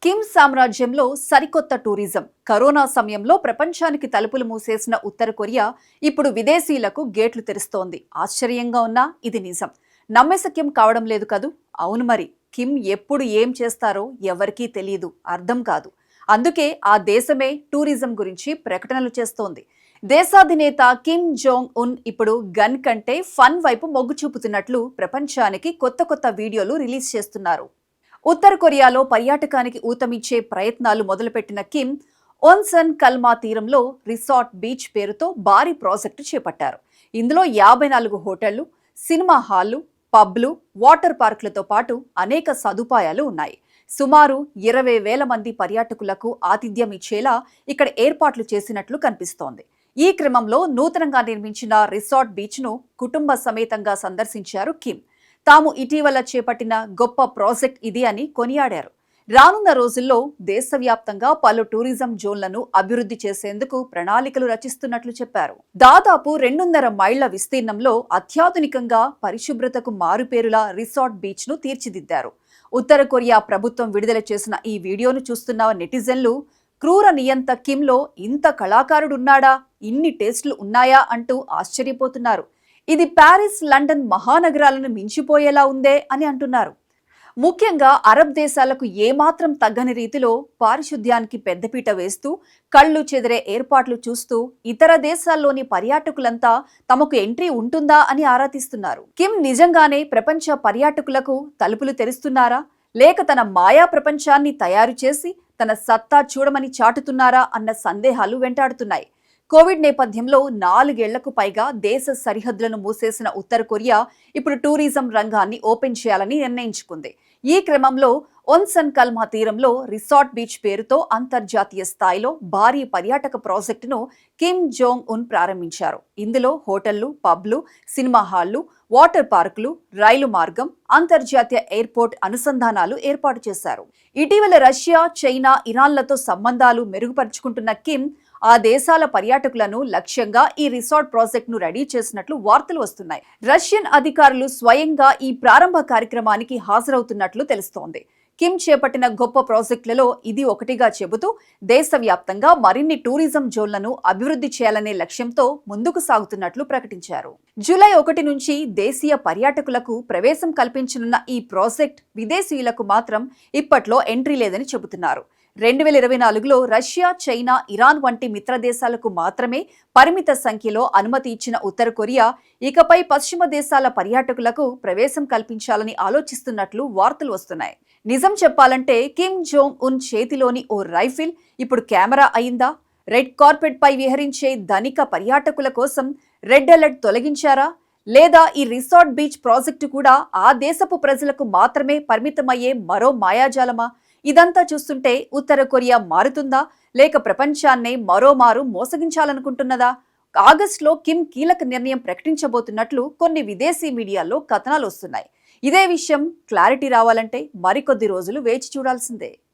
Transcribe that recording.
Kim సామ్రాజ్యంలో సరికొత్త tourism. Corona సమయంలో ప్రపంచానికి తలుపులు మూసేసిన ఉత్తర కొరియా ఇప్పుడు విదేశీయులకు గేట్లు తెరుస్తోంది. ఆశ్చర్యంగా ఉన్నా ఇది నిజం. నమ్మశక్యం కావడం లేదు కదూ. అవును మరి, కిమ్ ఎప్పుడు ఏం చేస్తారో ఎవరికీ తెలియదు, అర్థం కాదు. అందుకే ఆ దేశమే టూరిజం గురించి ప్రకటనలు చేస్తోంది. దేశాధినేత కిమ్ జోంగ్ ఉన్ ఇప్పుడు గన్ కంటే ఫన్ వైపు మొగ్గు చూపుతున్నట్లు ప్రపంచానికి కొత్త కొత్త వీడియోలు రిలీజ్ చేస్తున్నారు. ఉత్తర కొరియాలో పర్యాటకానికి ఊతమిచ్చే ప్రయత్నాలు మొదలుపెట్టిన కిమ్ ఓన్సన్ కల్మా తీరంలో రిసార్ట్ బీచ్ పేరుతో భారీ ప్రాజెక్టు చేపట్టారు. ఇందులో 54 హోటళ్లు, సినిమా హాళ్లు, పబ్లు, వాటర్ పార్కులతో పాటు అనేక సదుపాయాలు ఉన్నాయి. సుమారు 20,000 మంది పర్యాటకులకు ఆతిథ్యం ఇచ్చేలా ఇక్కడ ఏర్పాట్లు చేసినట్లు కనిపిస్తోంది. ఈ క్రమంలో నూతనంగా నిర్మించిన రిసార్ట్ బీచ్ను కుటుంబ సమేతంగా సందర్శించారు కిమ్. తాము ఇటీవల చేపట్టిన గొప్ప ప్రాజెక్ట్ ఇది అని కొనియాడారు. రానున్న రోజుల్లో దేశవ్యాప్తంగా పలు టూరిజం జోన్లను అభివృద్ధి చేసేందుకు ప్రణాళికలు రచిస్తున్నట్లు చెప్పారు. దాదాపు 2.5 మైళ్ల విస్తీర్ణంలో అత్యాధునికంగా పరిశుభ్రతకు మారుపేరులా రిసార్ట్ బీచ్ ను తీర్చిదిద్దారు. ఉత్తర కొరియా ప్రభుత్వం విడుదల చేసిన ఈ వీడియోను చూస్తున్న నెటిజన్లు క్రూర నియంత కిమ్లో ఇంత కళాకారుడున్నాడా, ఇన్ని టేస్టులు ఉన్నాయా అంటూ ఆశ్చర్యపోతున్నారు. ఇది ప్యారిస్, లండన్ మహానగరాలను మించిపోయేలా ఉందే అని అంటున్నారు. ముఖ్యంగా అరబ్ దేశాలకు ఏమాత్రం తగ్గని రీతిలో పారిశుద్ధ్యానికి పెద్దపీట వేస్తూ కళ్ళు చెదిరే ఏర్పాట్లు చూస్తూ ఇతర దేశాల్లోని పర్యాటకులంతా తమకు ఎంట్రీ ఉంటుందా అని ఆరా తీస్తున్నారు. కిమ్ నిజంగానే ప్రపంచ పర్యాటకులకు తలుపులు తెరుస్తున్నారా, లేక తన మాయా ప్రపంచాన్ని తయారు చేసి తన సత్తా చూడమని చాటుతున్నారా అన్న సందేహాలు వెంటాడుతున్నాయి. కోవిడ్ నేపథ్యంలో 4 ఏళ్లకు పైగా దేశ సరిహద్దులను మూసేసిన ఉత్తర కొరియా ఇప్పుడు టూరిజం రంగాన్ని ఓపెన్ చేయాలని నిర్ణయించుకుంది. ఈ క్రమంలో ఓన్సన్ కల్మా తీరంలో రిసార్ట్ బీచ్ పేరుతో అంతర్జాతీయ స్థాయిలో భారీ పర్యాటక ప్రాజెక్టును కిమ్ జోంగ్ ఉన్ ప్రారంభించారు. ఇందులో హోటళ్లు, పబ్లు, సినిమా హాళ్లు, వాటర్ పార్కులు, రైలు మార్గం, అంతర్జాతీయ ఎయిర్పోర్ట్ అనుసంధానాలు ఏర్పాటు చేశారు. ఇటీవల రష్యా, చైనా, ఇరాన్లతో సంబంధాలు మెరుగుపరుచుకుంటున్న కిమ్ ఆ దేశాల పర్యాటకులను లక్ష్యంగా ఈ రిసార్ట్ ప్రాజెక్ట్ ను రెడీ చేసినట్లు వార్తలు వస్తున్నాయి. రష్యన్ అధికారులు స్వయంగా ఈ ప్రారంభ కార్యక్రమానికి హాజరవుతున్నట్లు తెలుస్తోంది. కిమ్ చేపట్టిన గొప్ప ప్రాజెక్టులలో ఇది ఒకటిగా చెబుతూ దేశవ్యాప్తంగా మరిన్ని టూరిజం జోన్లను అభివృద్ధి చేయాలనే లక్ష్యంతో ముందుకు సాగుతున్నట్లు ప్రకటించారు. జూలై 1 నుంచి దేశీయ పర్యాటకులకు ప్రవేశం కల్పించనున్న ఈ ప్రాజెక్ట్ విదేశీయులకు మాత్రం ఇప్పట్లో ఎంట్రీ లేదని చెబుతున్నారు. 2024లో రష్యా, చైనా, ఇరాన్ వంటి మిత్ర దేశాలకు మాత్రమే పరిమిత సంఖ్యలో అనుమతి ఇచ్చిన ఉత్తర కొరియా ఇకపై పశ్చిమ దేశాల పర్యాటకులకు ప్రవేశం కల్పించాలని ఆలోచిస్తున్నట్లు వార్తలు వస్తున్నాయి. నిజం చెప్పాలంటే కిమ్ జోంగ్ ఉన్ చేతిలోని ఓ రైఫిల్ ఇప్పుడు కెమెరా అయిందా? రెడ్ కార్పెట్ పై విహరించే ధనిక పర్యాటకుల కోసం రెడ్ అలర్ట్ తొలగించారా? లేదా ఈ రిసార్ట్ బీచ్ ప్రాజెక్టు కూడా ఆ దేశపు ప్రజలకు మాత్రమే పరిమితమయ్యే మరో మాయాజాలమా? ఇదంతా చూస్తుంటే ఉత్తర కొరియా మారుతుందా, లేక ప్రపంచాన్నే మరోమారు మోసగించాలనుకుంటున్నదా? ఆగస్టులో కిమ్ కీలక నిర్ణయం ప్రకటించబోతున్నట్లు కొన్ని విదేశీ మీడియాల్లో కథనాలు వస్తున్నాయి. ఇదే విషయం క్లారిటీ రావాలంటే మరికొద్ది రోజులు వేచి చూడాల్సిందే.